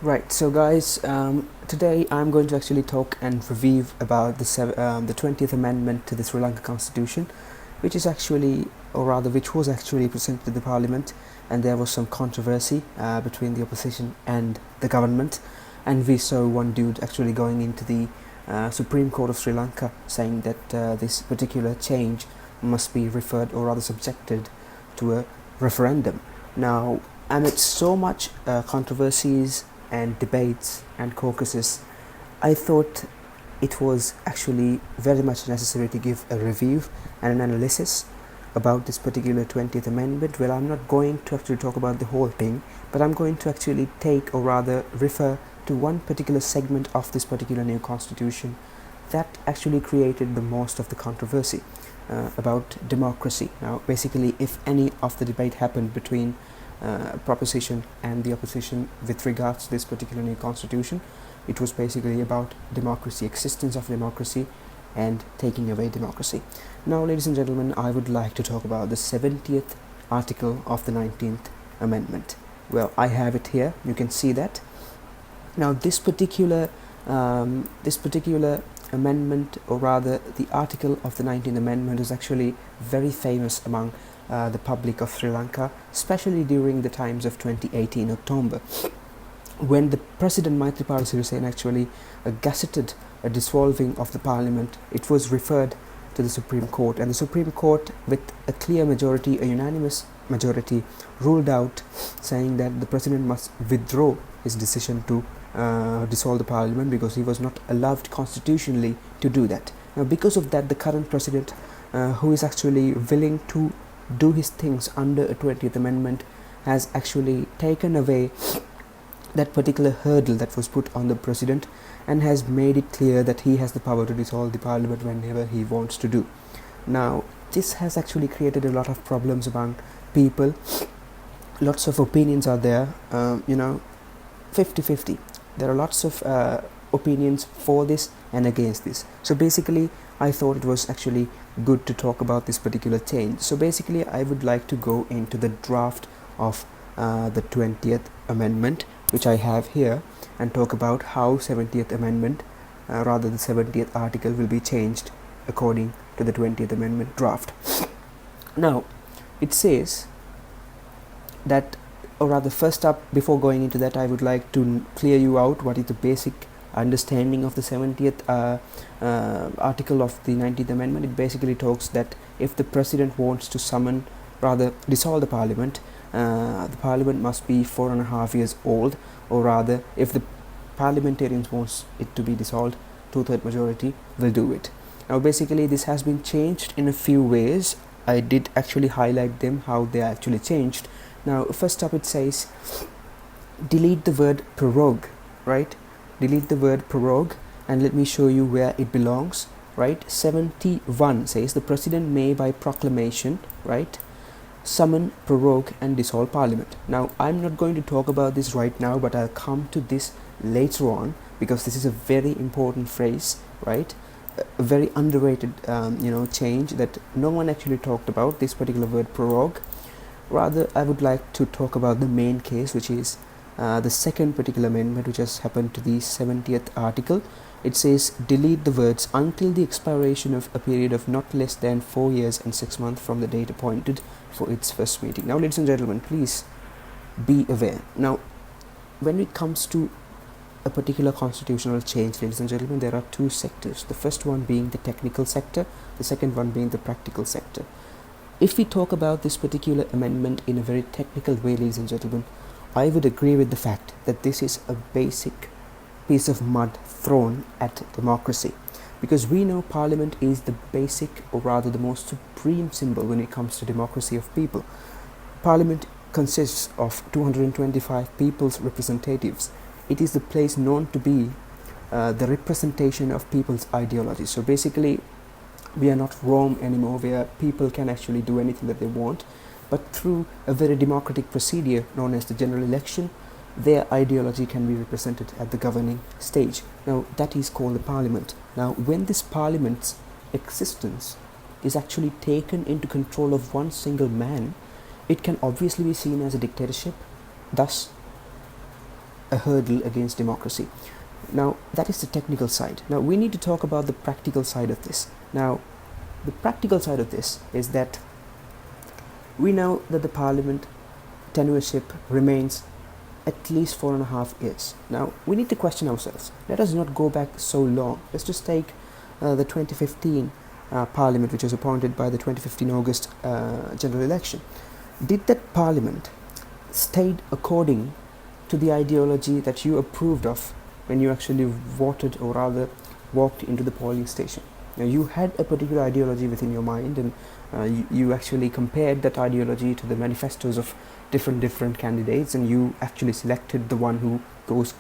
Right, so guys, today I'm going to actually talk and review about the 20th Amendment to the Sri Lanka Constitution, which is actually, or rather, which was actually presented to the Parliament, and there was some controversy between the opposition and the government, and we saw one dude actually going into the Supreme Court of Sri Lanka saying that this particular change must be referred, or rather subjected, to a referendum. Now, amidst so much controversies and debates and caucuses, I thought it was actually very much necessary to give a review and an analysis about this particular 20th Amendment. Well, I'm not going to actually talk about the whole thing, but I'm going to actually take, or rather refer to one particular segment of this particular new constitution that actually created the most of the controversy about democracy. Now, basically, if any of the debate happened between proposition and the opposition with regards to this particular new constitution, it was basically about democracy, existence of democracy, and taking away democracy. Now, ladies and gentlemen, I would like to talk about the 70th article of the 19th Amendment. Well, I have it here. You can see that. Now, this particular amendment, or rather the article of the 19th Amendment, is actually very famous among the public of Sri Lanka, especially during the times of 2018 October, when the President Maithripala Sirisena actually gazetted a dissolving of the Parliament. It was referred to the Supreme Court, and the Supreme Court, with a clear majority, a unanimous majority, ruled out, saying that the President must withdraw his decision to dissolve the Parliament, because he was not allowed constitutionally to do that. Now, because of that, the current President, who is actually willing to do his things under a 20th Amendment, has actually taken away that particular hurdle that was put on the President, and has made it clear that he has the power to dissolve the Parliament whenever he wants to do. Now, this has actually created a lot of problems among people. Lots of opinions are there, 50-50. There are lots of opinions for this and against this. So basically, I thought it was actually good to talk about this particular change. So basically, I would like to go into the draft of the 20th Amendment, which I have here, and talk about how 70th Amendment, rather the 70th article, will be changed according to the 20th Amendment draft. Now, it says that, or rather, first up, before going into that, I would like to clear you out what is the basic understanding of the 70th article of the 19th Amendment. It basically talks that if the President wants to dissolve the Parliament, the Parliament must be 4.5 years old, or rather, if the parliamentarians wants it to be dissolved, 2/3 majority will do it. Now, basically, this has been changed in a few ways. I did actually highlight them, how they are actually changed. Now, first up, it says delete the word prorogue, right? Delete the word prorogue, and let me show you where it belongs, right? 71 says the President may by proclamation, right, summon, prorogue, and dissolve Parliament. Now, I'm not going to talk about this right now, but I'll come to this later on, because this is a very important phrase, right? A very underrated change that no one actually talked about, this particular word prorogue. Rather, I would like to talk about the main case, which is the second particular amendment, which has happened to the 70th article. It says delete the words until the expiration of a period of not less than 4 years and 6 months from the date appointed for its first meeting. Now, ladies and gentlemen, please be aware. Now, when it comes to a particular constitutional change, ladies and gentlemen, there are two sectors. The first one being the technical sector, the second one being the practical sector. If we talk about this particular amendment in a very technical way, ladies and gentlemen, I would agree with the fact that this is a basic piece of mud thrown at democracy, because we know Parliament is the basic, or rather the most supreme symbol when it comes to democracy of people. Parliament consists of 225 people's representatives. It is the place known to be the representation of people's ideology. So basically, we are not Rome anymore, where people can actually do anything that they want, but through a very democratic procedure known as the general election, their ideology can be represented at the governing stage. Now, that is called the Parliament. Now, when this Parliament's existence is actually taken into control of one single man, it can obviously be seen as a dictatorship. Thus, a hurdle against democracy. Now, that is the technical side. Now, we need to talk about the practical side of this. Now, the practical side of this is that we know that the parliament tenureship remains at least 4.5 years. Now, we need to question ourselves. Let us not go back so long. Let's just take the 2015 parliament, which was appointed by the 2015 August general election. Did that parliament stayed according to the ideology that you approved of when you actually voted, or rather walked into the polling station? Now, you had a particular ideology within your mind, and you actually compared that ideology to the manifestos of different candidates, and you actually selected the one who goes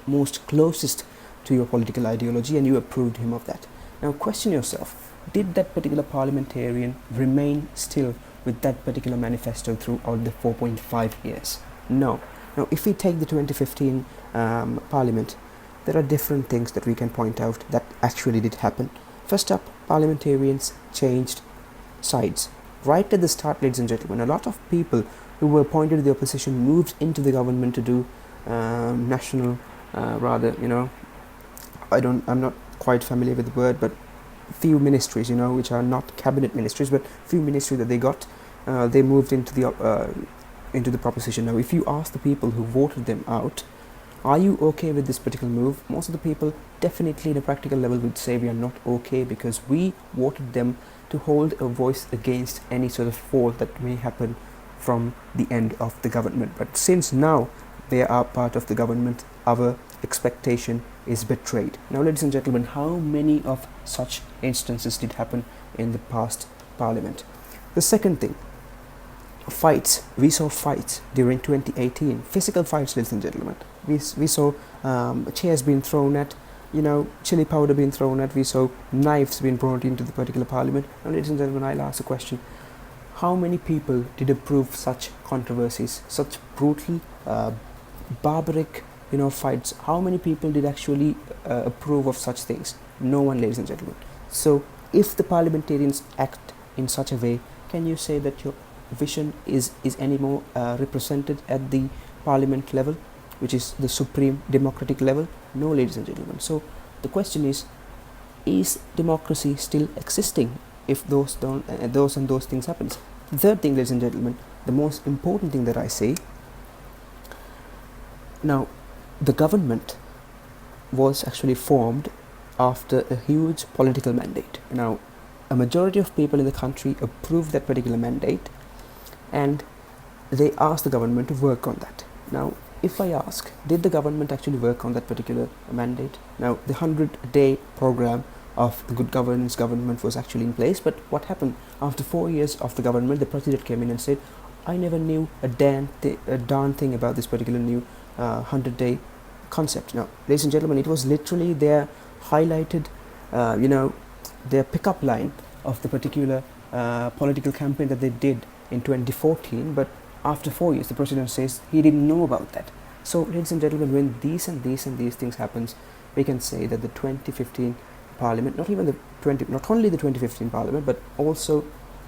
most closest to your political ideology, and you approved him of that. Now, question yourself, did that particular parliamentarian remain still with that particular manifesto throughout the 4.5 years? No. Now, if we take the 2015 parliament, there are different things that we can point out that actually did happen. First up, parliamentarians changed sides. Right at the start, ladies and gentlemen, a lot of people who were appointed to the opposition moved into the government to do national, I'm not quite familiar with the word, but few ministries, which are not cabinet ministries, but few ministries that they got, they moved into the proposition. Now, if you ask the people who voted them out, are you okay with this particular move? Most of the people definitely in a practical level would say we are not okay, because we voted them to hold a voice against any sort of fault that may happen from the end of the government. But since now they are part of the government, our expectation is betrayed. Now, ladies and gentlemen, how many of such instances did happen in the past parliament? The second thing, fights. We saw fights during 2018, physical fights, ladies and gentlemen. We saw chairs being thrown at, chili powder being thrown at. We saw knives being brought into the particular parliament. Now, ladies and gentlemen, I'll ask a question. How many people did approve such controversies, such brutal, barbaric, fights? How many people did actually approve of such things? No one, ladies and gentlemen. So, if the parliamentarians act in such a way, can you say that your vision is any more represented at the parliament level, which is the supreme democratic level? No, ladies and gentlemen. So the question is democracy still existing if those things happens? The third thing, ladies and gentlemen, the most important thing that I say, now the government was actually formed after a huge political mandate. Now, a majority of people in the country approved that particular mandate, and they asked the government to work on that. Now, if I ask, did the government actually work on that particular mandate? Now, the 100-day program of the good governance government was actually in place, but what happened? After 4 years of the government, the president came in and said, I never knew a darn thing about this particular new 100-day concept. Now, ladies and gentlemen, it was literally their highlighted, their pickup line of the particular political campaign that they did in 2014, but after 4 years, the president says he didn't know about that. So, ladies and gentlemen, when these things happens, we can say that the 2015 parliament, not only the 2015 parliament, but also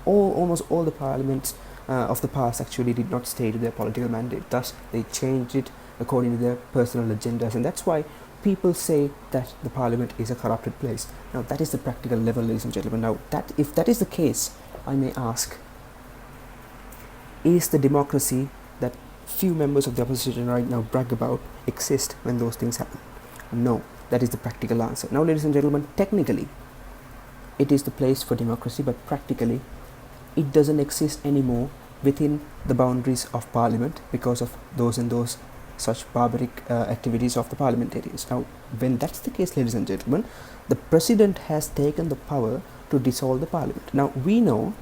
almost all the parliaments of the past actually did not stay to their political mandate. Thus, they changed it according to their personal agendas, and that's why people say that the parliament is a corrupted place. Now, that is the practical level, ladies and gentlemen. Now, if that is the case, I may ask, is the democracy that few members of the opposition right now brag about exist when those things happen? No, that is the practical answer. Now, ladies and gentlemen, technically, it is the place for democracy, but practically, it doesn't exist anymore within the boundaries of parliament because of those such barbaric activities of the parliamentarians. Now, when that's the case, ladies and gentlemen, the president has taken the power to dissolve the parliament. Now, we know,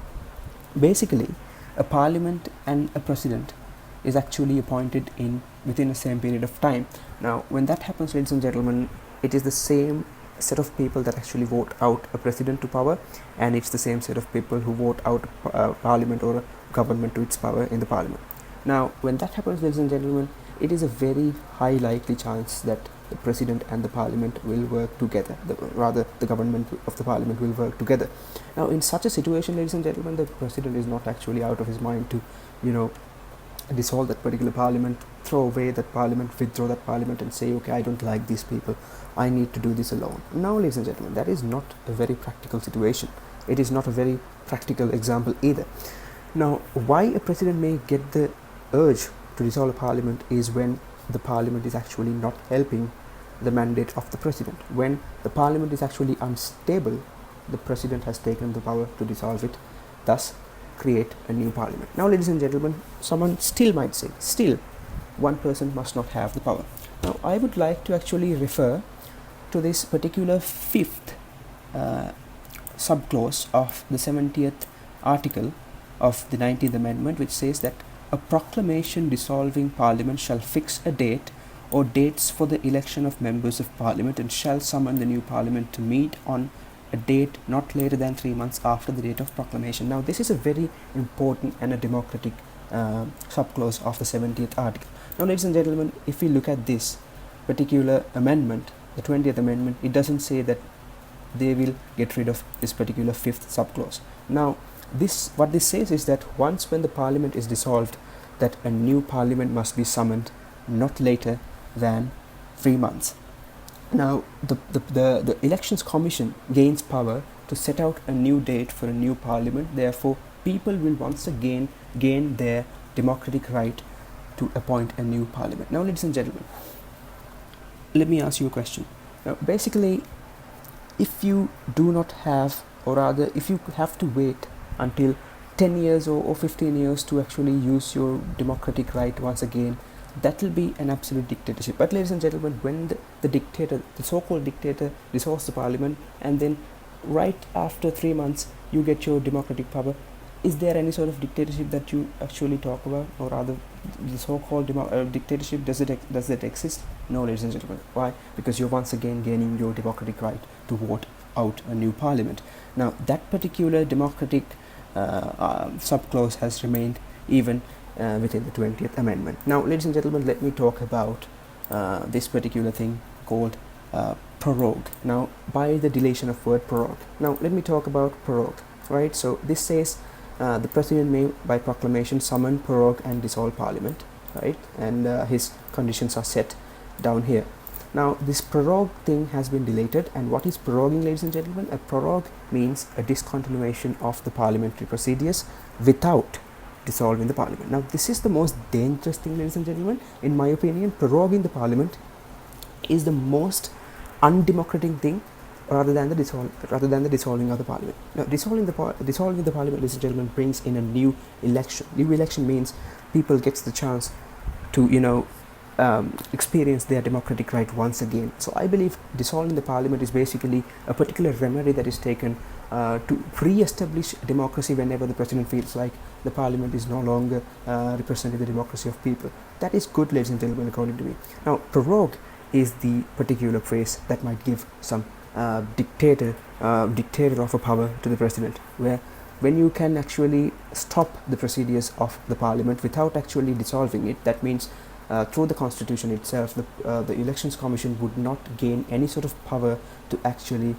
basically, a parliament and a president is actually appointed within the same period of time. Now, when that happens, ladies and gentlemen, it is the same set of people that actually vote out a president to power, and it's the same set of people who vote out a parliament or a government to its power in the parliament. Now, when that happens, ladies and gentlemen, it is a very high likely chance that the president and the parliament will work together. The government of the parliament will work together. Now, in such a situation, ladies and gentlemen, the president is not actually out of his mind to, dissolve that particular parliament, throw away that parliament, withdraw that parliament, and say, okay, I don't like these people, I need to do this alone. Now, ladies and gentlemen, that is not a very practical situation. It is not a very practical example either. Now, why a president may get the urge to dissolve a parliament is when the parliament is actually not helping the mandate of the president. When the parliament is actually unstable, the president has taken the power to dissolve it, thus create a new parliament. Now, ladies and gentlemen, someone still might say, still, one person must not have the power. Now, I would like to actually refer to this particular fifth subclause of the 70th article of the 19th Amendment, which says that a proclamation dissolving Parliament shall fix a date or dates for the election of members of Parliament and shall summon the new Parliament to meet on a date not later than 3 months after the date of proclamation. Now, this is a very important and a democratic subclause of the 70th article. Now, ladies and gentlemen, if we look at this particular amendment, the 20th Amendment, it doesn't say that they will get rid of this particular fifth subclause. Now, what this says is that once when the Parliament is dissolved, that a new Parliament must be summoned not later than 3 months. Now, the Elections Commission gains power to set out a new date for a new Parliament. Therefore, people will once again gain their democratic right to appoint a new Parliament. Now, ladies and gentlemen, let me ask you a question. Now, basically, if you do not have, or rather, if you have to wait until 10 years or 15 years to actually use your democratic right once again, that will be an absolute dictatorship. But ladies and gentlemen, when the dictator, the so-called dictator, dissolves the parliament, and then right after 3 months you get your democratic power, is there any sort of dictatorship that you actually talk about, or rather the so-called dictatorship, does it exist? No, ladies and gentlemen. Why? Because you're once again gaining your democratic right to vote out a new parliament. Now, that particular democratic subclause has remained even within the 20th Amendment. Now, ladies and gentlemen, let me talk about this particular thing called prorogue. Now, by the deletion of word prorogue. Now, let me talk about prorogue. Right. So this says the president may, by proclamation, summon, prorogue, and dissolve Parliament. Right, and his conditions are set down here. Now, this prorogue thing has been deleted, and what is proroguing, ladies and gentlemen? A prorogue means a discontinuation of the parliamentary procedures without dissolving the parliament. Now, this is the most dangerous thing, ladies and gentlemen. In my opinion, proroguing the parliament is the most undemocratic thing, rather than the dissolving of the parliament. Now, dissolving the parliament, ladies and gentlemen, brings in a new election. New election means people gets the chance to experience their democratic right once again. So I believe dissolving the parliament is basically a particular remedy that is taken to re-establish democracy whenever the president feels like the parliament is no longer representing the democracy of people. That is good, ladies and gentlemen, according to me. Now, prorogue is the particular phrase that might give some dictator of a power to the president, where when you can actually stop the procedures of the parliament without actually dissolving it, that means through the constitution itself, the Elections Commission would not gain any sort of power to actually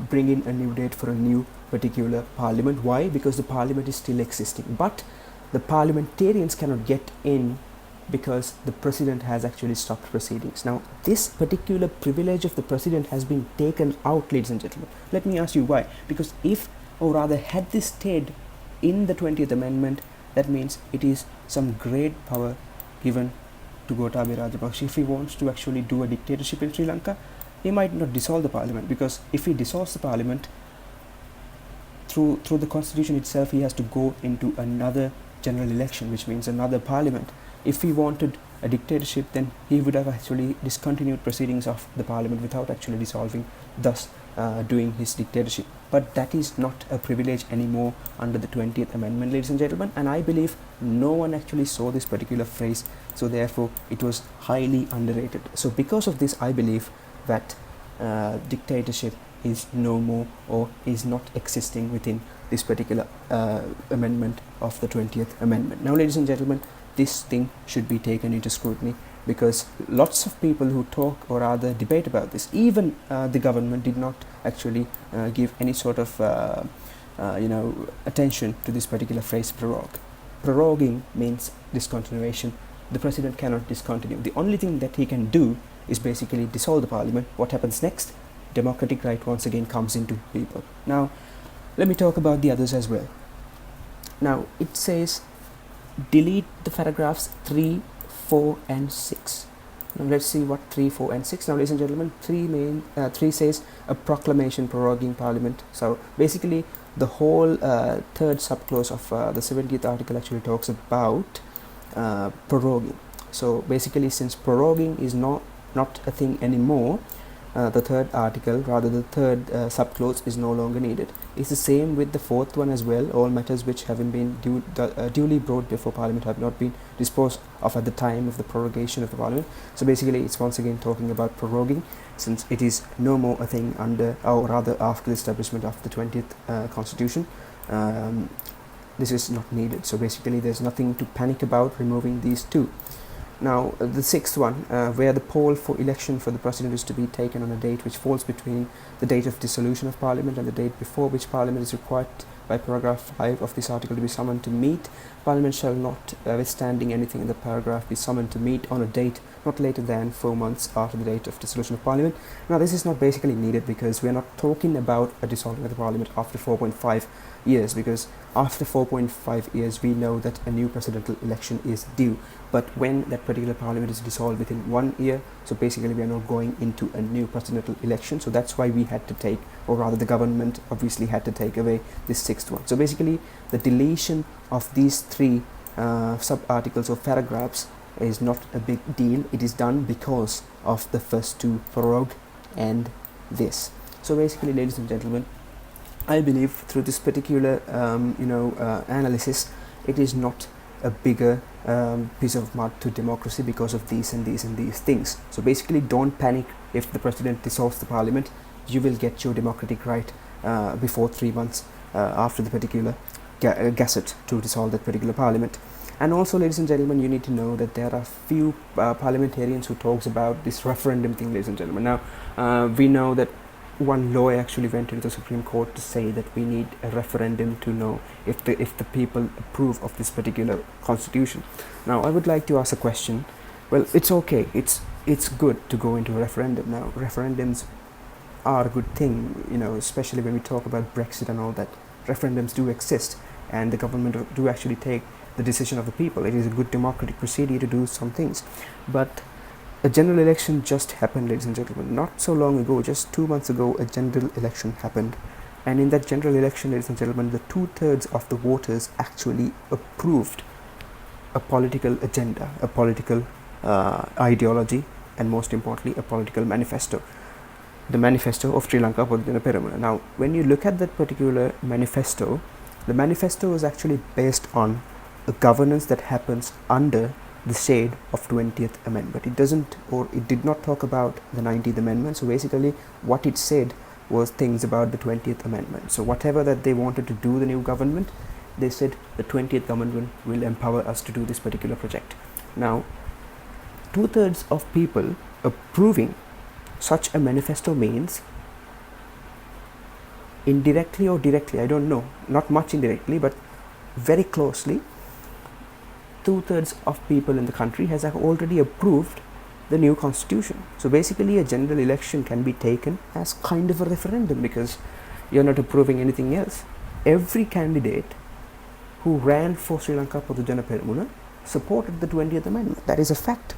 bring in a new date for a new particular parliament. Why? Because the parliament is still existing, but the parliamentarians cannot get in because the president has actually stopped proceedings. Now, this particular privilege of the president has been taken out, ladies and gentlemen. Let me ask you why. Because if, or rather had this stayed in the 20th Amendment, that means it is some great power given to Gotabaya Rajapaksa. If he wants to actually do a dictatorship in Sri Lanka, he might not dissolve the parliament, because if he dissolves the parliament through the constitution itself, he has to go into another general election, which means another parliament. If he wanted a dictatorship, then he would have actually discontinued proceedings of the parliament without actually dissolving, thus doing his dictatorship. But that is not a privilege anymore under the 20th Amendment, ladies and gentlemen, and I believe no one actually saw this particular phrase, so therefore it was highly underrated. So because of this, I believe that dictatorship is no more, or is not existing within this particular amendment of the 20th Amendment. Now, ladies and gentlemen, this thing should be taken into scrutiny, because lots of people who talk or rather debate about this, even the government did not actually give any sort of attention to this particular phrase prorogue. proroguing means discontinuation. The president cannot discontinue. The only thing that he can do is basically dissolve the parliament. What happens next? Democratic right once again comes into people. Now, let me talk about the others as well. Now, it says delete the paragraphs 3, 4 and 6. Now let's see what 3, 4 and 6. Now ladies and gentlemen, 3 says a proclamation proroguing parliament. So basically the whole third subclause of the 70th article actually talks about proroguing. So basically, since proroguing is not a thing anymore, the third article, rather the third subclause, is no longer needed. It's the same with the fourth one as well. All matters which haven't been duly brought before Parliament have not been disposed of at the time of the prorogation of the Parliament. So basically, it's once again talking about proroguing, since it is no more a thing under, or rather after the establishment of the 20th Constitution. This is not needed. So basically, there's nothing to panic about removing these two. Now, the sixth one, where the poll for election for the president is to be taken on a date which falls between the date of dissolution of parliament and the date before which parliament is required by paragraph 5 of this article to be summoned to meet. Parliament shall not, withstanding anything in the paragraph, be summoned to meet on a date not later than 4 months after the date of dissolution of parliament. Now, this is not basically needed because we are not talking about a dissolving of the parliament after 4.5 years, because after 4.5 years we know that a new presidential election is due. But when that particular parliament is dissolved within 1 year, so basically we are not going into a new presidential election. So that's why we had to take, or rather the government obviously had to take away this sixth one. So basically the deletion of these 3 sub-articles or paragraphs is not a big deal. It is done because of the first 2, prorogue and this. So basically, ladies and gentlemen, I believe through this particular analysis, it is not a bigger piece of mud to democracy because of these and these and these things. So basically, don't panic if the president dissolves the parliament. You will get your democratic right before 3 months after the particular gazette to dissolve that particular parliament. And also, ladies and gentlemen, you need to know that there are few parliamentarians who talks about this referendum thing, ladies and gentlemen. Now, we know that one lawyer actually went into the Supreme Court to say that we need a referendum to know if the people approve of this particular constitution. Now, I would like to ask a question. Well, it's okay. It's good to go into a referendum. Now, referendums are a good thing, especially when we talk about Brexit and all that. Referendums do exist, and the government do actually take the decision of the people. It is a good democratic procedure to do some things. But a general election just happened, ladies and gentlemen. Not so long ago, just 2 months ago, a general election happened. And in that general election, ladies and gentlemen, the 2/3 of the voters actually approved a political agenda, a political ideology, and most importantly, a political manifesto. The manifesto of Sri Lanka Podujana Peramuna. Now, when you look at that particular manifesto, the manifesto is actually based on a governance that happens under the shade of 20th Amendment. It did not talk about the 19th Amendment. So basically what it said was things about the 20th Amendment. So whatever that they wanted to do, the new government, they said the 20th Amendment will empower us to do this particular project. Now, 2/3 of people approving such a manifesto means, indirectly or directly, I don't know, not much indirectly, but very closely, 2/3 of people in the country has already approved the new constitution. So basically, a general election can be taken as kind of a referendum because you're not approving anything else. Every candidate who ran for Sri Lanka Podujana Peramuna supported the 20th Amendment. That is a fact.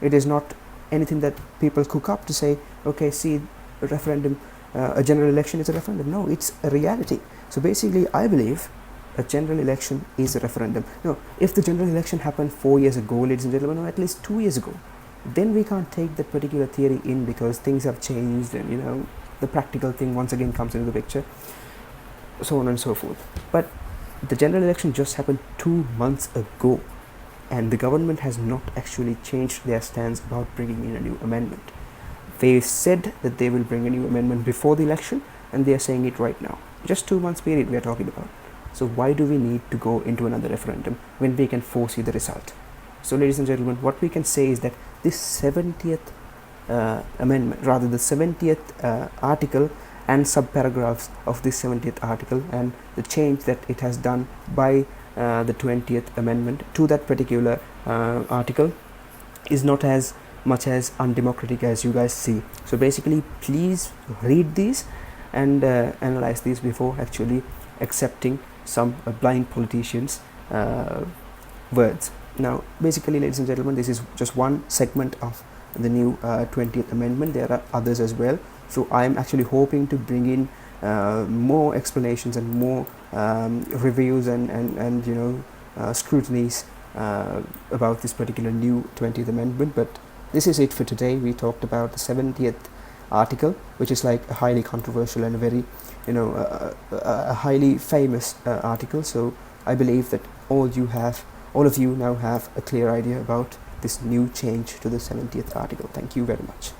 It is not anything that people cook up to say, okay, see, a referendum, a general election is a referendum. No, it's a reality. So basically, I believe a general election is a referendum. No, if the general election happened 4 years ago, ladies and gentlemen, or at least 2 years ago, then we can't take that particular theory in because things have changed and the practical thing once again comes into the picture, so on and so forth. But the general election just happened 2 months ago, and the government has not actually changed their stance about bringing in a new amendment. They said that they will bring a new amendment before the election, and they are saying it right now. Just 2 months period we are talking about. So why do we need to go into another referendum when we can foresee the result? So ladies and gentlemen, what we can say is that this 70th amendment, rather the 70th article and subparagraphs of this 70th article, and the change that it has done by the 20th Amendment to that particular article is not as much as undemocratic as you guys see. So basically, please read these and analyze these before actually accepting some blind politicians' words. Now, basically, ladies and gentlemen, this is just one segment of the new 20th Amendment. There are others as well. So I am actually hoping to bring in more explanations and more reviews and scrutinies about this particular new 20th Amendment. But this is it for today. We talked about the 70th article, which is like a highly controversial and a very, a highly famous article. So I believe that all of you now have a clear idea about this new change to the 70th article. Thank you very much.